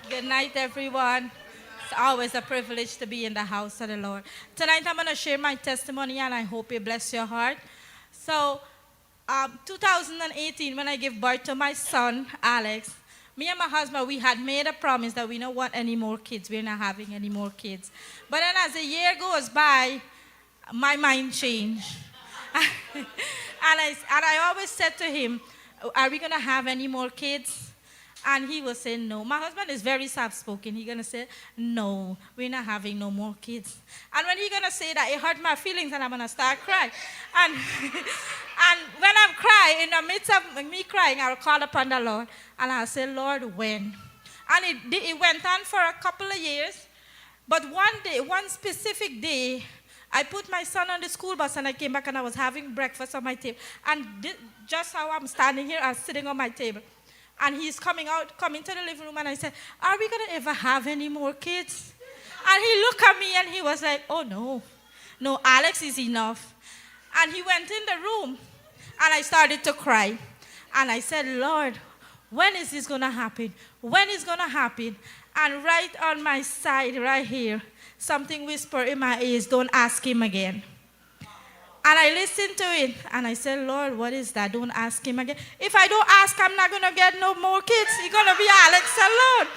Good night, everyone. It's always a privilege to be in the house of the Lord. Tonight, I'm going to share my testimony, and I hope it bless your heart. So, 2018, when I gave birth to my son, Alex, me and my husband, we had made a promise that we don't want any more kids. We're not having any more kids. But then as the year goes by, my mind changed. And I always said to him, are we going to have any more kids? And he will say no. My husband is very soft-spoken. He's going to say, no, we're not having no more kids. And when he's going to say that, it hurt my feelings, and I'm going to start crying. And, and when I'm crying, in the midst of me crying, I'll call upon the Lord, and I'll say, Lord, when? And it went on for a couple of years. But one day, one specific day, I put my son on the school bus, and I came back, and I was having breakfast on my table. And just how I'm standing here, I was sitting on my table. And he's coming to the living room, and I said, are we going to ever have any more kids? And he looked at me, and he was like, oh, no, Alex is enough. And he went in the room, and I started to cry. And I said, Lord, when is this going to happen? When is going to happen? And right on my side, right here, something whispered in my ears, don't ask him again. And I listened to it, and I said, Lord, what is that? Don't ask him again. If I don't ask, I'm not going to get no more kids. It's going to be Alex alone.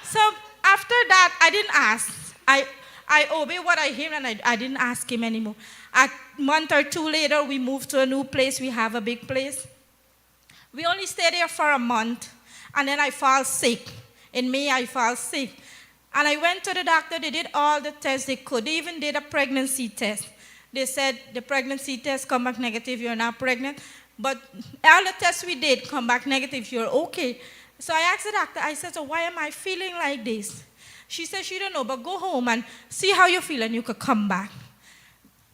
So after that, I didn't ask. I obeyed what I hear, and I didn't ask him anymore. A month or two later, we moved to a new place. We have a big place. We only stayed there for a month, and then I fall sick. In May, I fall sick. And I went to the doctor. They did all the tests they could. They even did a pregnancy test. They said the pregnancy test come back negative, you're not pregnant. But all the tests we did come back negative, you're okay. So I asked the doctor, I said, so why am I feeling like this? She said she don't know, but go home and see how you feel, and you could come back.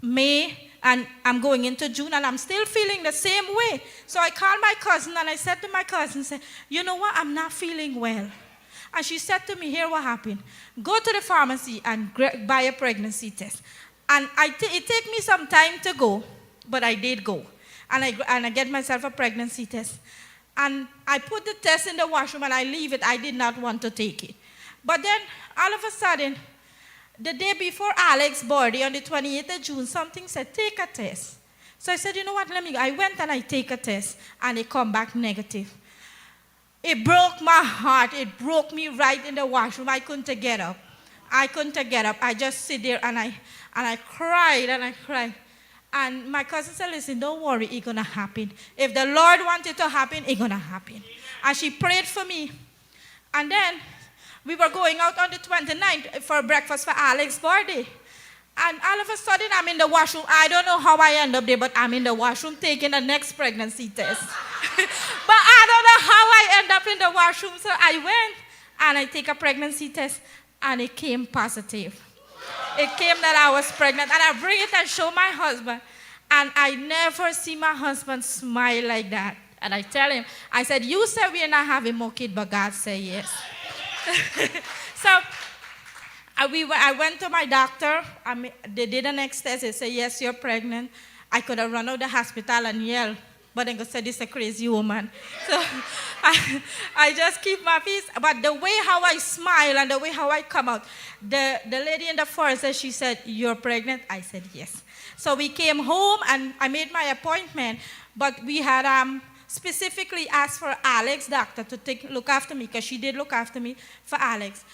May, and I'm going into June, and I'm still feeling the same way. So I called my cousin, and I said to my cousin, you know what, I'm not feeling well. And she said to me, here what happened. Go to the pharmacy and buy a pregnancy test. And it took me some time to go, but I did go. And I get myself a pregnancy test. And I put the test in the washroom, and I leave it. I did not want to take it. But then, all of a sudden, the day before Alex's birthday, on the 28th of June, something said, take a test. So I said, you know what, let me go. I went and I take a test, and it come back negative. It broke my heart. It broke me right in the washroom. I couldn't get up. I just sit there, and I cried, and I cried. And my cousin said, listen, don't worry, it's going to happen. If the Lord wants it to happen, it's going to happen. And she prayed for me. And then we were going out on the 29th for breakfast for Alex's birthday. And all of a sudden, I'm in the washroom. I don't know how I end up there, but I'm in the washroom taking the next pregnancy test. But I don't know how I end up in the washroom. So I went, and I take a pregnancy test, and it came positive. It came that I was pregnant, and I bring it and show my husband, and I never see my husband smile like that. And I tell him, I said, you said we're not having more kids, but God said yes. So I went to my doctor. They did the next test. They said, yes, you're pregnant. I could have run out of the hospital and yelled, but then God said, this is a crazy woman. So I just keep my peace. But the way how I smile and the way how I come out, the lady in the forest, she said, you're pregnant? I said, yes. So we came home, and I made my appointment, but we had specifically asked for Alex's doctor to look after me, because she did look after me for Alex.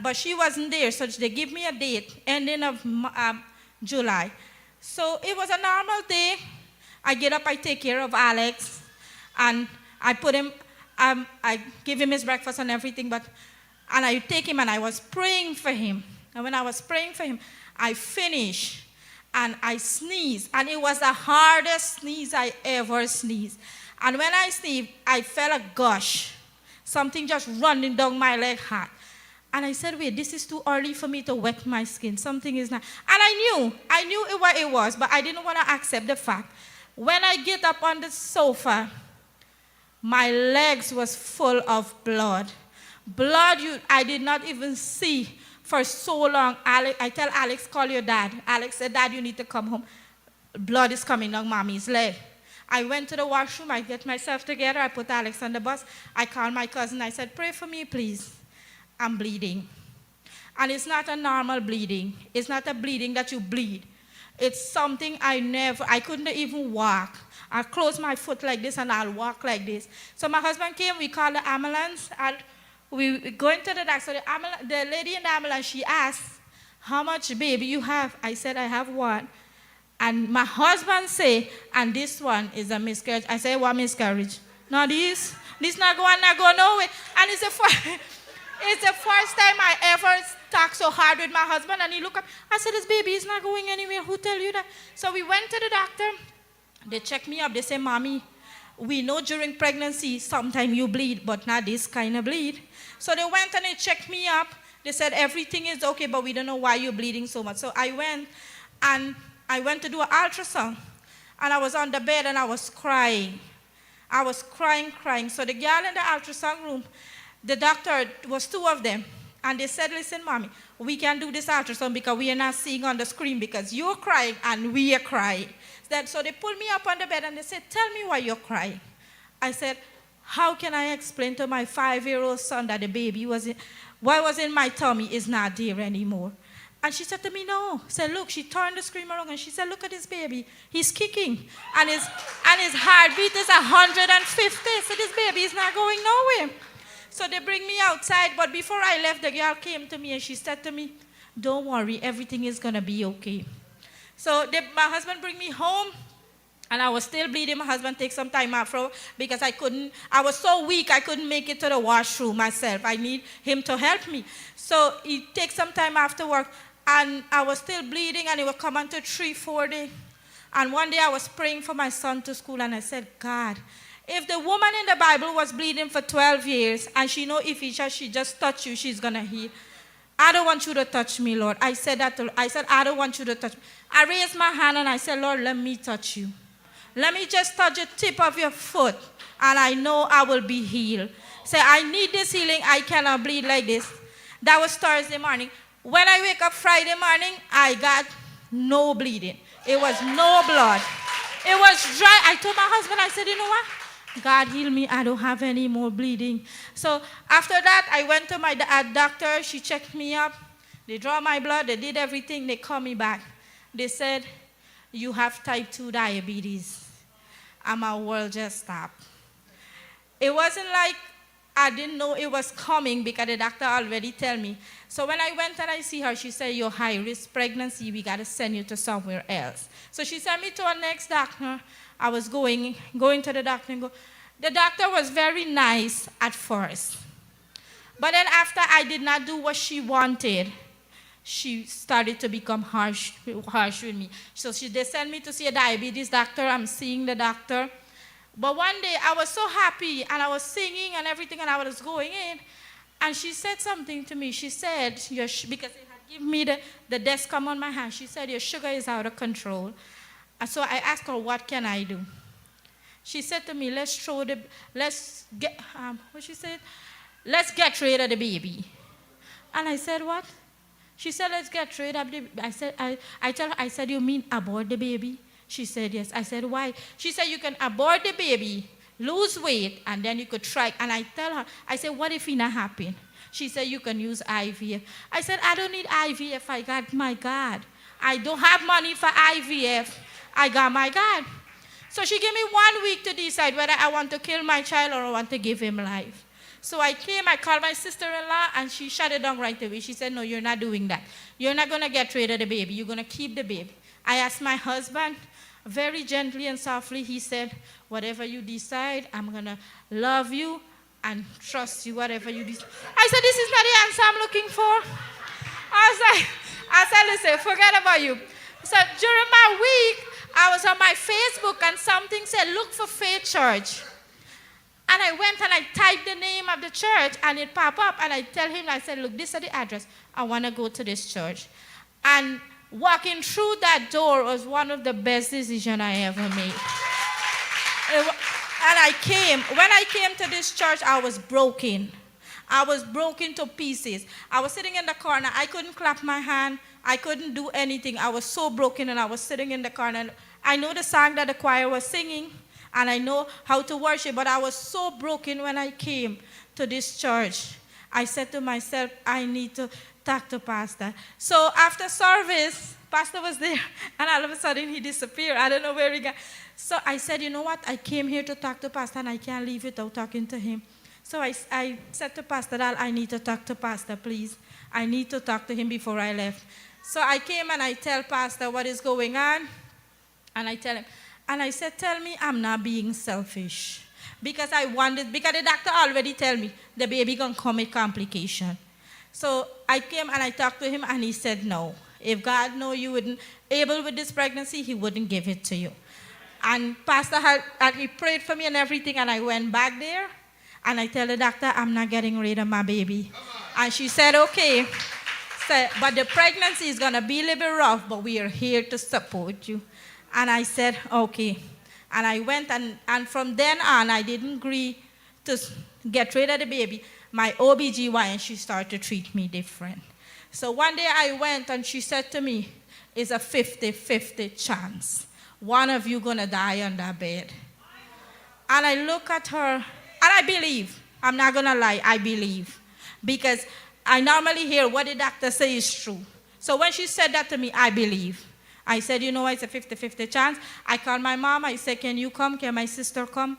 But she wasn't there, so they gave me a date, ending of July. So it was a normal day. I get up, I take care of Alex, and I put him, I give him his breakfast and everything, and I take him, and I was praying for him. And when I was praying for him, I finished, and I sneezed, and it was the hardest sneeze I ever sneezed. And when I sneezed, I felt a gush, something just running down my leg hot. And I said, wait, this is too early for me to wet my skin. Something is not. And I knew what it was, but I didn't want to accept the fact. When I get up on the sofa, my legs was full of blood. Blood I did not even see for so long. I tell Alex, call your dad. Alex said, Dad, you need to come home. Blood is coming down Mommy's leg. I went to the washroom. I get myself together. I put Alex on the bus. I called my cousin. I said, pray for me, please. I'm bleeding. And it's not a normal bleeding. It's not a bleeding that you bleed. It's something I couldn't even walk. I close my foot like this and I'll walk like this. So my husband came, we called the ambulance, and we go into the doctor. So the lady in the ambulance, she asked, how much baby you have? I said, I have one. And my husband say, and this one is a miscarriage. I said, what miscarriage? No, this not go nowhere. And it's the first time I ever talked so hard with my husband, and he looked up. I said, this baby is not going anywhere. Who tell you that? So we went to the doctor. They checked me up. They said, Mommy, we know during pregnancy sometimes you bleed, but not this kind of bleed. So they went and they checked me up. They said, everything is okay, but we don't know why you're bleeding so much. So I went to do an ultrasound, and I was on the bed and I was crying. I was crying. So the girl in the ultrasound room, the doctor, was two of them, and they said, listen, Mommy, we can do this ultrasound because we are not seeing on the screen because you're crying and we are crying. So they pulled me up on the bed and they said, tell me why you're crying. I said, how can I explain to my 5-year-old son that the baby what was in my tummy is not there anymore? And she said to me, no. I said, look, she turned the screen around and she said, look at this baby. He's kicking. And his heartbeat is 150. So this baby is not going nowhere. So they bring me outside. But before I left, the girl came to me and she said to me, don't worry, everything is going to be okay. So my husband bring me home. And I was still bleeding. My husband takes some time out because I was so weak I couldn't make it to the washroom myself. I need him to help me. So he takes some time after work, and I was still bleeding, and it would come until 3:40. And one day I was praying for my son to school, and I said, God, if the woman in the Bible was bleeding for 12 years, and she know if she just touch you, she's going to heal. I don't want you to touch me, Lord. I said, I don't want you to touch me. I raised my hand, and I said, Lord, let me touch you. Let me just touch the tip of your foot, and I know I will be healed. Say, I need this healing. I cannot bleed like this. That was Thursday morning. When I wake up Friday morning, I got no bleeding. It was no blood. It was dry. I told my husband, I said, you know what? God heal me. I don't have any more bleeding. So after that, I went to my doctor. She checked me up. They draw my blood. They did everything. They called me back. They said, you have type 2 diabetes. And my world just stopped. It wasn't like I didn't know it was coming because the doctor already told me. So when I went and I see her, she said, you're high-risk pregnancy. We got to send you to somewhere else. So she sent me to our next doctor. I was going to the doctor and go. The doctor was very nice at first. But then after I did not do what she wanted, she started to become harsh with me. So they sent me to see a diabetes doctor. I'm seeing the doctor. But one day I was so happy and I was singing and everything and I was going in. And she said something to me. She said, because they had given me the Descom on my hand, she said, your sugar is out of control. And so I asked her, what can I do? She said to me, let's get rid of the baby. And I said, what? She said, let's get rid of the baby. I said, you mean abort the baby? She said, yes. I said, why? She said, you can abort the baby, lose weight, and then you could try. And I tell her, I said, what if it not happen? She said, you can use IVF. I said, I don't need IVF. I got my God. I don't have money for IVF. I got my God. So she gave me 1 week to decide whether I want to kill my child or I want to give him life. So I called my sister-in-law, and she shut it down right away. She said, no, you're not doing that. You're not going to get rid of the baby. You're going to keep the baby. I asked my husband, very gently and softly, he said, whatever you decide, I'm going to love you and trust you, whatever you decide. I said, this is not the answer I'm looking for. I said, listen, forget about you. So during my week, I was on my Facebook, and something said, look for Faith Church. And I went and I typed the name of the church, and it popped up, and I tell him, I said, look, this is the address. I want to go to this church. And walking through that door was one of the best decisions I ever made. When I came to this church, I was broken. I was broken to pieces. I was sitting in the corner. I couldn't clap my hand. I couldn't do anything. I was so broken, and I was sitting in the corner. I know the song that the choir was singing, and I know how to worship, but I was so broken when I came to this church. I said to myself, I need to talk to Pastor. So after service, Pastor was there, and all of a sudden he disappeared. I don't know where he got. So I said, you know what? I came here to talk to Pastor, and I can't leave without talking to him. So I said to Pastor Dal, I need to talk to Pastor, please. I need to talk to him before I left. So I came and I tell Pastor what is going on. And I tell him, and I said, tell me I'm not being selfish. Because I wanted, because the doctor already tell me the baby gonna come with complication. So I came and I talked to him, and he said no. If God know you wouldn't able with this pregnancy, he wouldn't give it to you. And Pastor he prayed for me and everything, and I went back there, and I tell the doctor, I'm not getting rid of my baby. And she said, okay. So, but the pregnancy is gonna be a little bit rough, but we are here to support you. And I said, okay. And I went, and from then on, I didn't agree to get rid of the baby. My OBGYN, she started to treat me different. So one day I went, and she said to me, it's a 50-50 chance. One of you going to die on that bed. And I look at her, and I believe. I'm not going to lie, I believe. Because I normally hear what the doctor says is true. So when she said that to me, I believe. I said, you know, it's a 50-50 chance. I called my mom. I said, can you come? Can my sister come?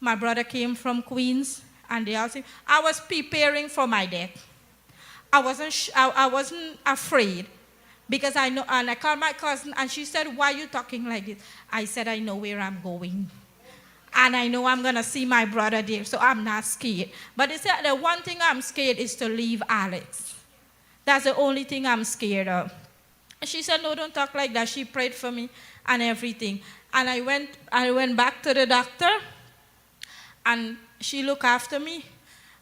My brother came from Queens, and they all said, I was preparing for my death. I wasn't afraid, because I know, and I called my cousin, and she said, why are you talking like this? I said, I know where I'm going. And I know I'm going to see my brother there, so I'm not scared. But they said the one thing I'm scared is to leave Alex. That's the only thing I'm scared of. She said, no, don't talk like that. She prayed for me and everything. And I went back to the doctor, and she looked after me.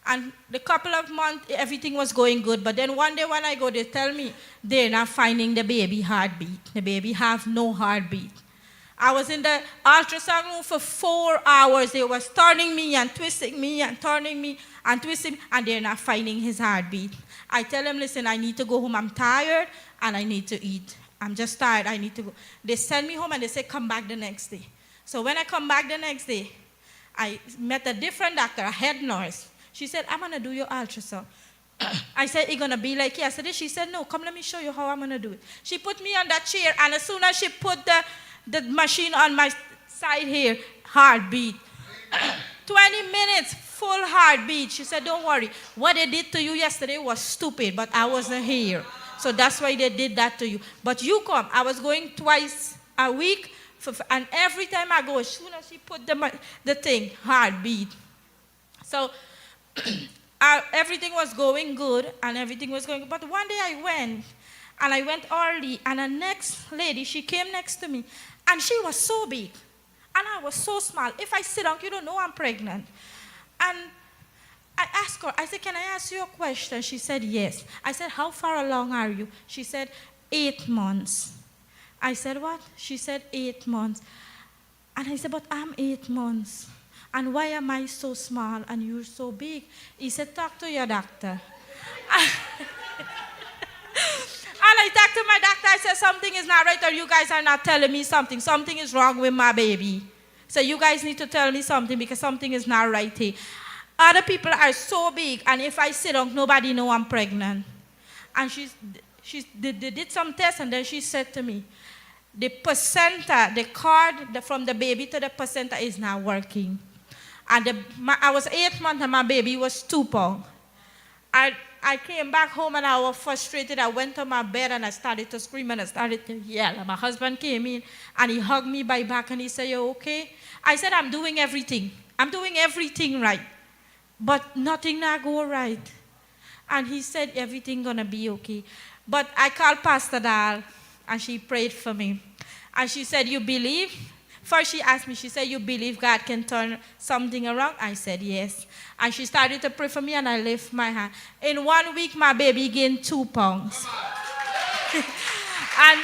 And the couple of months, everything was going good. But then one day when I go, they tell me they're not finding the baby heartbeat. The baby have no heartbeat. I was in the ultrasound room for 4 hours. They was turning me and twisting me and turning me and twisting, and they're not finding his heartbeat. I tell them, listen, I need to go home. I'm tired, and I need to eat. I'm just tired. I need to go. They send me home, and they say, come back the next day. So when I come back the next day, I met a different doctor, a head nurse. She said, I'm going to do your ultrasound. I said, it's going to be like yesterday. She said, no, come let me show you how I'm going to do it. She put me on that chair, and as soon as she put the machine on my side here, heartbeat. 20 minutes, full heartbeat. She said, don't worry. What they did to you yesterday was stupid, but I wasn't here. So that's why they did that to you. But you come. I was going twice a week, and every time I go, as soon as she put the thing, heartbeat. So everything was going good, and everything was going good. But one day I went early, and the next lady, she came next to me, and she was so big, and I was so small. If I sit down, you don't know I'm pregnant. And I asked her, I said, can I ask you a question? She said, yes. I said, how far along are you? She said, 8 months. I said, what? She said, 8 months. And I said, but I'm 8 months. And why am I so small and you're so big? He said, talk to your doctor. And I talked to my doctor. I said, something is not right, or you guys are not telling me something. Something is wrong with my baby. So you guys need to tell me something, because something is not right here. Other people are so big, and if I sit down, nobody know I'm pregnant. And they did some tests, and then she said to me, the placenta, the cord from the baby to the placenta is not working. And I was 8 months, and my baby was 2 pounds. I came back home, and I was frustrated. I went to my bed, and I started to scream, and I started to yell. And my husband came in, and he hugged me by back, and he said, you okay? I said, I'm doing everything. I'm doing everything right. But nothing not go right. And he said, everything going to be okay. But I called Pastor Dal, and she prayed for me. And she said, you believe? First she asked me, she said, you believe God can turn something around? I said, yes. And she started to pray for me, and I lift my hand. In 1 week, my baby gained 2 pounds. And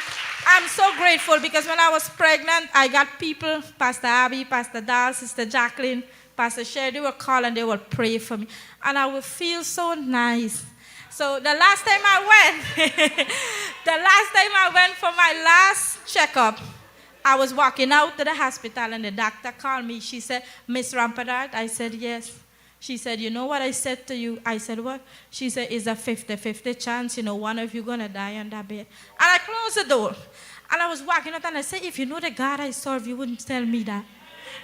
I'm so grateful, because when I was pregnant, I got people, Pastor Abby, Pastor Dal, Sister Jacqueline, Pastor Sherry, they would call and they would pray for me. And I would feel so nice. So the last time I went for my last checkup, I was walking out to the hospital, and the doctor called me. She said, Miss Rampadart? I said, yes. She said, you know what I said to you? I said, what? She said, it's a 50-50 chance, one of you going to die on that bed. And I closed the door. And I was walking out and I said, if you know the God I serve, you wouldn't tell me that.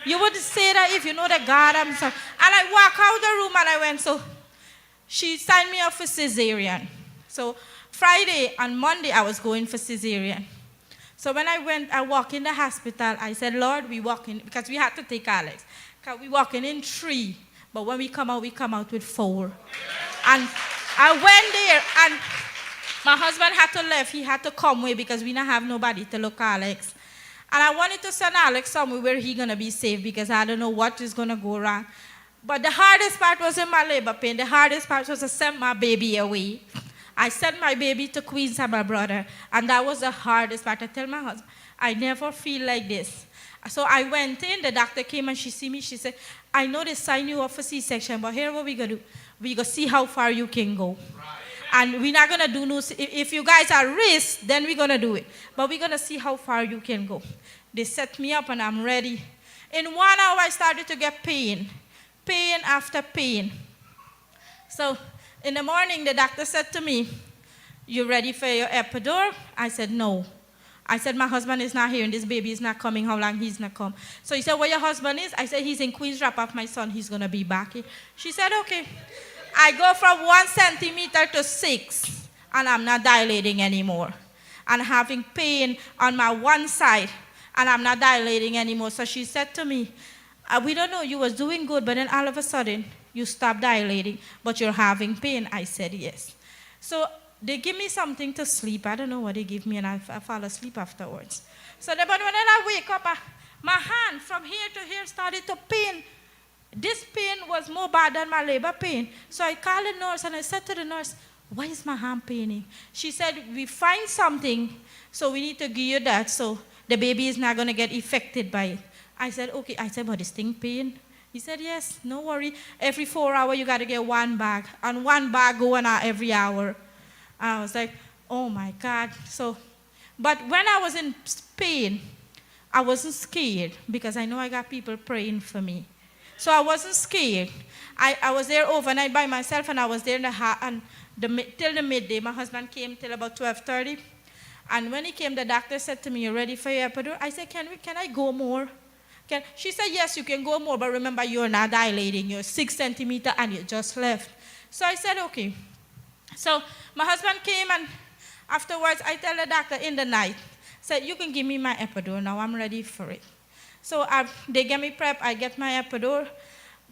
You wouldn't say that if you know the God I'm serving. And I walked out the room and I went, so she signed me up for cesarean. So Friday and Monday I was going for cesarean. So when I walked in the hospital, I said, Lord, we walk in, because we had to take Alex. Because we walking in 3, but when we come out with 4. And I went there, and my husband had to leave. He had to come away because we didn't have nobody to look at Alex. And I wanted to send Alex somewhere where he's going to be safe because I don't know what is going to go wrong. But the hardest part was in my labor pain. The hardest part was to send my baby away. I sent my baby to Queens and my brother, and that was the hardest part. I tell my husband, I never feel like this. So I went in, the doctor came and she see me, she said, I know they signed you up for C-section, but here what we going to do. We going to see how far you can go. Right. And we're not going to do no, if you guys are risk, then we're going to do it. But we're going to see how far you can go. They set me up and I'm ready. In 1 hour, I started to get pain. Pain after pain. So in the morning, the doctor said to me, you ready for your epidural? I said, no. I said, my husband is not here and this baby is not coming. How long he's not come? So he said, where your husband is? I said, he's in Queens, drop off my son. He's going to be back here. She said, okay. I go from 1 centimeter to 6, and I'm not dilating anymore. I'm having pain on my one side, and I'm not dilating anymore. So she said to me, we don't know, you was doing good, but then all of a sudden, you stopped dilating, but you're having pain. I said, yes. So they give me something to sleep. I don't know what they give me, and I fall asleep afterwards. So but when I wake up, my hand from here to here started to pain. This pain was more bad than my labor pain. So I called the nurse, and I said to the nurse, why is my hand paining? She said, we find something, so we need to give you that, so the baby is not going to get affected by it. I said, okay. I said, but this thing pain? He said, yes, no worry. Every 4 hours, you got to get 1 bag, and 1 bag going out every hour. I was like, oh my God. So, but when I was in pain, I wasn't scared because I know I got people praying for me. So I wasn't scared. I was there overnight by myself, and I was there till the midday. My husband came till about 12:30. And when he came, the doctor said to me, you ready for your epidural? I said, can I go more? She said, yes, you can go more, but remember, you're not dilating. You're 6 centimeters, and you just left. So I said, okay. So my husband came, and afterwards, I tell the doctor in the night, said, you can give me my epidural now. I'm ready for it. So they get me prep. I get my epidural,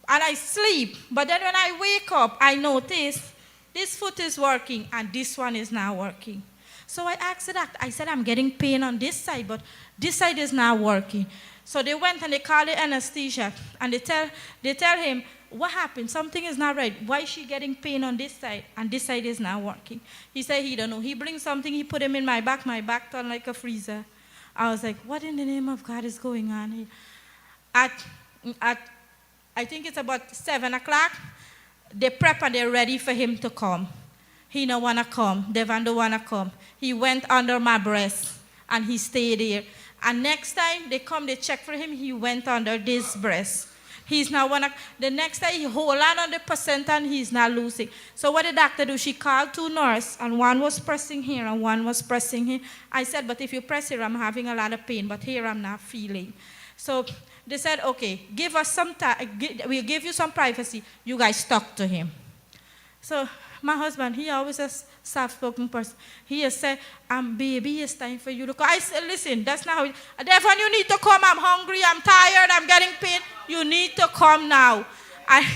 and I sleep. But then when I wake up, I notice this foot is working, and this one is not working. So I asked the doctor. I said, I'm getting pain on this side, but this side is not working. So they went and they called the anesthesia, and they tell him, what happened? Something is not right. Why is she getting pain on this side, and this side is not working? He said he don't know. He brings something, he put him in my back turned like a freezer. I was like, what in the name of God is going on here? I think it's about 7 o'clock, they prep and they're ready for him to come. He don't want to come. Devon don't want to come. He went under my breast, and he stayed there. And next time they come, they check for him, he went under this breast. He's not one. The next time he hold on the placenta and he's not losing. So what the doctor do? She called 2 nurses, and one was pressing here and one was pressing here. I said, but if you press here, I'm having a lot of pain, but here I'm not feeling. So they said, okay, give us some time. We'll give you some privacy. You guys talk to him. So my husband, he always a soft-spoken person. He has said, baby, it's time for you to come. I said, listen, that's not how it is. Devon, you need to come. I'm hungry. I'm tired. I'm getting pain. You need to come now.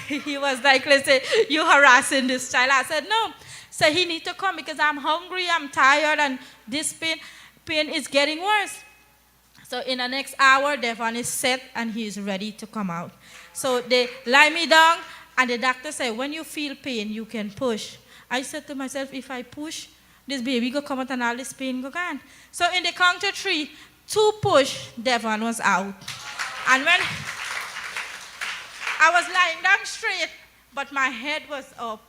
He was like, listen, you harassing this child. I said, no. So he need to come because I'm hungry. I'm tired. And this pain is getting worse. So in the next hour, Devon is set and he is ready to come out. So they lie me down. And the doctor said, when you feel pain, you can push. I said to myself, if I push, this baby will come out and all this pain go gone. So in the count of 3, 2 push, Devon was out. And when I was lying down straight, but my head was up.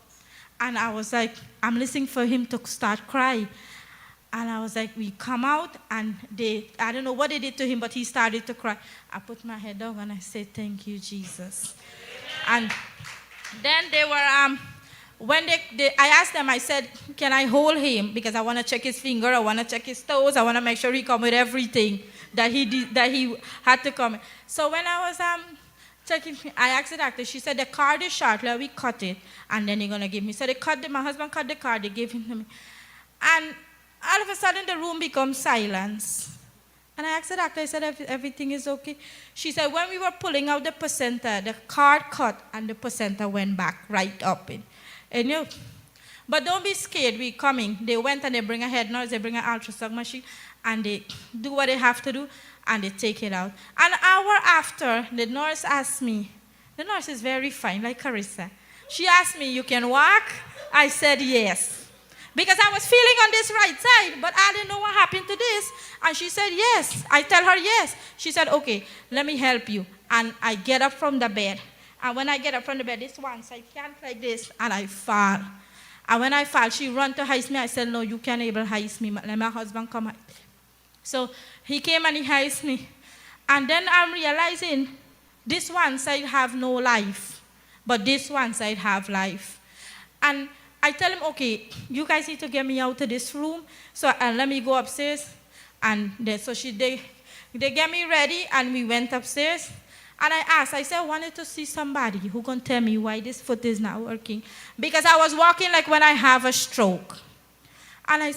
And I was like, I'm listening for him to start crying. And I was like, we come out, and I don't know what they did to him, but he started to cry. I put my head down and I said, thank you, Jesus. And Then they were, when I asked them, I said, can I hold him? Because I want to check his finger, I want to check his toes, I want to make sure he come with everything that he had to come. So when I was checking, I asked the doctor, she said, the card is short, let me cut it, and then you're going to give me. So my husband cut the card, they gave him to me. And all of a sudden, the room becomes silence. And I asked the doctor, I said, everything is okay? She said, when we were pulling out the placenta, the card cut and the placenta went back right up. But don't be scared, we're coming. They went and they bring a head nurse, they bring an ultrasound machine, and they do what they have to do, and they take it out. An hour after, the nurse asked me, the nurse is very fine, like Carissa. She asked me, you can walk? I said, yes. Because I was feeling on this right side, but I didn't know what happened to this. And she said, yes. I tell her, yes. She said, okay, let me help you. And I get up from the bed. And when I get up from the bed, this one side can't like this, and I fall. And when I fall, she run to heist me. I said, no, you can't able heist me. Let my husband come. So he came and he heist me. And then I'm realizing this one side have no life, but this one side have life. And I tell him, okay, you guys need to get me out of this room, so let me go upstairs. And they get me ready, and we went upstairs. And I asked, I said, I wanted to see somebody who can tell me why this foot is not working. Because I was walking like when I have a stroke. And I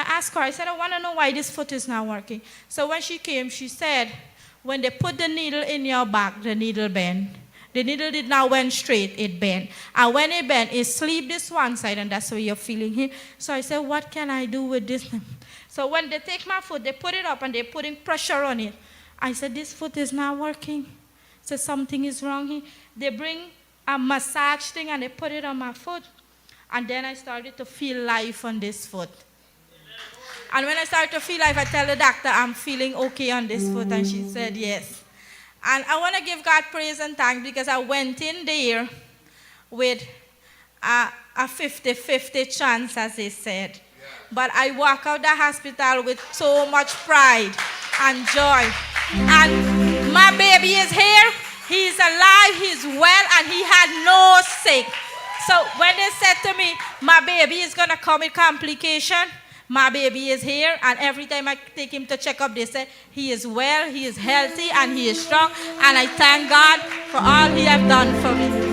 asked her, I said, I want to know why this foot is not working. So when she came, she said, when they put the needle in your back, the needle bent. The needle did not went straight, it bent. And when it bent, it sleep this one side, and that's where you're feeling it. So I said, what can I do with this? So when they take my foot, they put it up, and they're putting pressure on it. I said, this foot is not working. So something is wrong here. They bring a massage thing, and they put it on my foot. And then I started to feel life on this foot. And when I started to feel life, I tell the doctor, I'm feeling okay on this foot, and she said, yes. And I want to give God praise and thanks because I went in there with a 50-50 chance, as they said. Yeah. But I walk out the hospital with so much pride and joy. And my baby is here. He's alive. He's well. And he had no sick. So when they said to me, my baby is going to come with complication, my baby is here, and every time I take him to check up, they say he is well, he is healthy, and he is strong, and I thank God for all he has done for me.